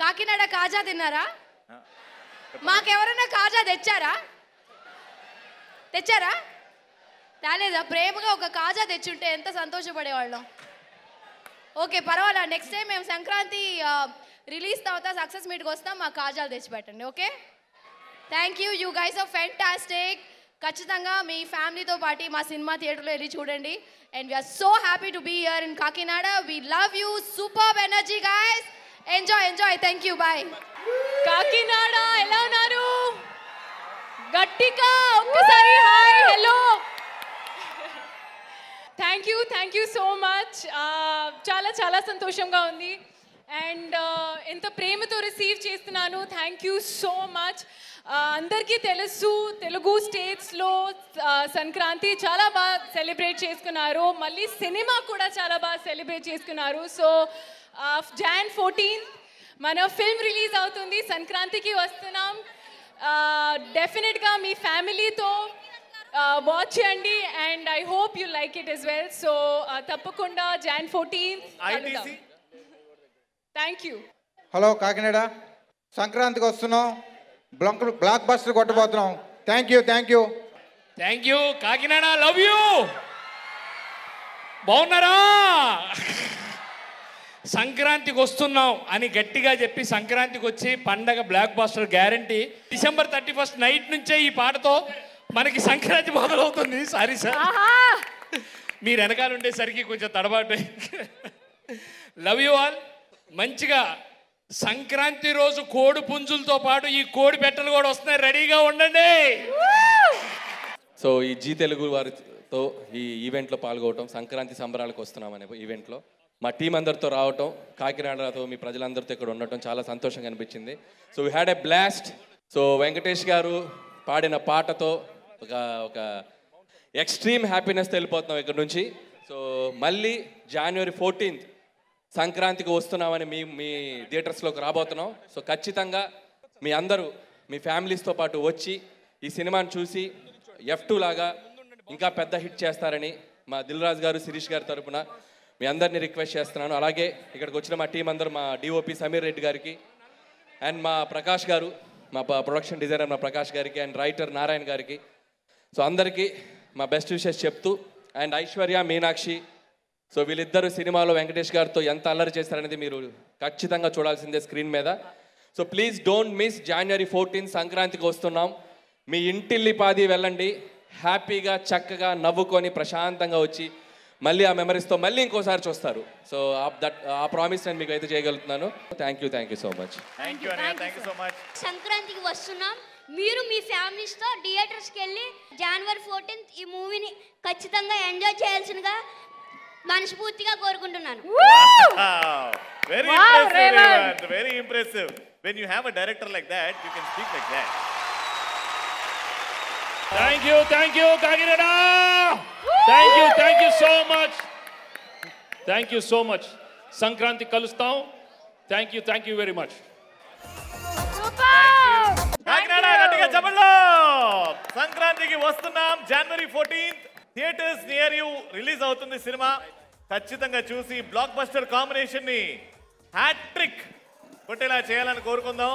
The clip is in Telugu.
కాకినాడ కాజా తిన్నారా? మాకెవరైనా కాజా తెచ్చారా? తేలేదా? ప్రేమగా ఒక కాజా తెచ్చుంటే ఎంత సంతోషపడేవాళ్ళం. ఓకే, పర్వాలేదు. నెక్స్ట్ టైం మేము సంక్రాంతి రిలీజ్ తర్వాత సక్సెస్ మీట్కి వస్తాం, మా కాజాలు తెచ్చిపెట్టండి. Okay, thank you. You guys are fantastic. ఖచ్చితంగా మీ ఫ్యామిలీతో పాటు మా సినిమా థియేటర్లో వెళ్ళి చూడండి. And we're so happy to be here in Kakinada. We love you. Super energy guys. Enjoy. Thank you. Bye. Kakinada ఎలా ఉన్నారు? గట్టిగా ఒక్కసారి hi hello. Thank you so much. చాలా సంతోషంగా ఉంది. అండ్ ఎంత ప్రేమతో రిసీవ్ చేస్తున్నాను. Thank you so much. అందరికీ తెలుసు, తెలుగు స్టేట్స్లో సంక్రాంతి చాలా బాగా సెలబ్రేట్ చేసుకున్నారు. మళ్ళీ సినిమా కూడా చాలా బాగా సెలబ్రేట్ చేసుకున్నారు. సో Jan 14 మన ఫిల్మ్ రిలీజ్ అవుతుంది. సంక్రాంతికి వస్తున్నాం. డెఫినెట్గా మీ ఫ్యామిలీతో వాచ్ చేయండి. And I hope you like it as well. So తప్పకుండా Jan 14 thank you. Hello Kakinada, సంక్రాంతికి వస్తున్నాం. బ్లాక్ బస్టర్ కొట్టబోతున్నాం. Thank you Kakinada. Love you. బాగున్నారా? సంక్రాంతికి వస్తున్నాం అని గట్టిగా చెప్పి సంక్రాంతికి వచ్చి పండగ blockbuster guarantee. December 31 night నుంచే ఈ పాటతో మనకి సంక్రాంతి మొదలవుతుంది. సారీ సార్, మీరు వెనకాల ఉండేసరికి కొంచెం తడబాటు. Love you all. మంచిగా సంక్రాంతి రోజు కోడి పుంజులతో పాటు ఈ కోడి పెట్టలు కూడా వస్తున్నాయి. రెడీగా ఉండండి. సో ఈ జీ తెలుగు వారితో ఈ ఈవెంట్లో పాల్గొనడం, సంక్రాంతి సంబరాలకు వస్తున్నాం అనే ఈవెంట్లో మా టీం అందరితో రావటం, కాకినాడతో మీ ప్రజలందరితో ఇక్కడ ఉండటం చాలా సంతోషంగా అనిపించింది. So we had a blast. So Venkatesh గారు పాడిన పాటతో ఒక ఎక్స్ట్రీమ్ హ్యాపీనెస్ వెళ్ళిపోతున్నాం ఇక్కడ నుంచి. సో మళ్ళీ January 14 సంక్రాంతికి వస్తున్నామని మీ థియేటర్స్లోకి రాబోతున్నాం. సో ఖచ్చితంగా మీ అందరూ మీ ఫ్యామిలీస్తో పాటు వచ్చి ఈ సినిమాని చూసి F2 లాగా ఇంకా పెద్ద హిట్ చేస్తారని మా దిల్ రాజు గారు, శిరీష్ గారి తరపున మీ అందరినీ రిక్వెస్ట్ చేస్తున్నాను. అలాగే ఇక్కడికి వచ్చిన మా టీం అందరూ, మా డిఓపి సమీర్ రెడ్డి గారికి అండ్ మా ప్రకాష్ గారు, మా ప్రొడక్షన్ డిజైనర్ మా ప్రకాష్ గారికి అండ్ రైటర్ నారాయణ గారికి, సో అందరికీ మా బెస్ట్ విషెస్ చెప్తూ, అండ్ ఐశ్వర్య, మీనాక్షి, సో వీళ్ళిద్దరు సినిమాలో వెంకటేష్ గారితో ఎంత అల్లరి చేస్తారనేది మీరు ఖచ్చితంగా చూడాల్సిందే స్క్రీన్ మీద. So please don't miss January 14 సంక్రాంతికి వస్తున్నాం. మీ ఇంటిల్లిపాది వెళ్ళండి, హ్యాపీగా చక్కగా నవ్వుకొని ప్రశాంతంగా వచ్చి మళ్ళీ ఆ మెమరీస్తో మళ్ళీ ఇంకోసారి చూస్తారు. సో ఆ ప్రామిస్ నేను మీకు అయితే చేయగలుగుతున్నాను. Thank you so much. సంక్రాంతికి వస్తున్నాం. మీరు మీ ఫ్యామిలీస్తో థియేటర్స్కి వెళ్ళి January 14 ఈ మూవీని ఖచ్చితంగా ఎంజాయ్ చేయాల్సిందిగా మనస్ఫూర్తిగా కోరుకుంటున్నాను. Very impressive. When you have a director like that, you can speak like that. Thank you Kakinada. Thank you so much. Sankranti kalustam. Thank you very much. Kakinada గట్టిగా చెప్పండి. సంక్రాంతికి వస్తున్నాం January 14 theatres near you release అవుతుంది సినిమా. ఖచ్చితంగా చూసి బ్లాక్ బస్టర్ కాంబినేషన్ ని హ్యాట్రిక్ కొట్టేలా చేయాలని కోరుకుందాం.